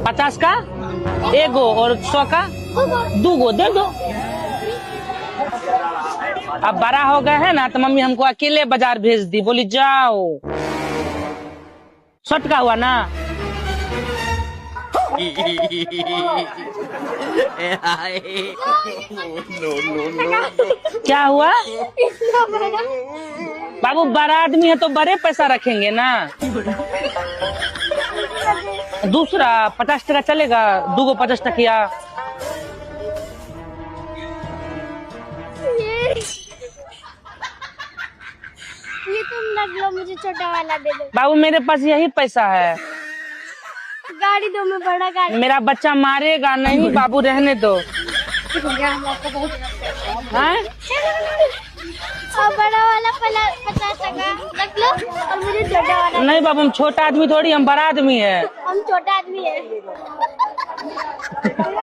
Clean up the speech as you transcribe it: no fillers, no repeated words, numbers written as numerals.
50 का 1 गो और 100 का 2 गो दे दो। अब बड़ा हो गए है ना तो मम्मी हमको अकेले बाजार भेज दी, बोली जाओ। 100 का हुआ ना। क्या हुआ बाबू, बड़ा आदमी है तो बड़े पैसा रखेंगे ना। दूसरा 50 टका चलेगा, 2 गो 50 टकिया। ये तुम रख लो, मुझे छोटा वाला दे दो। बाबू मेरे पास यही पैसा है। गाड़ी दो, मैं बड़ा गाड़ी। मेरा बच्चा मारेगा नहीं बाबू, रहने दो। हाँ? और बड़ा वाला 50 टका रख लो और मुझे छोटा वाला। नहीं बाबू, हम छोटा आदमी थोड़ी, हम बड़ा आदमी है। हम छोटा आदमी है।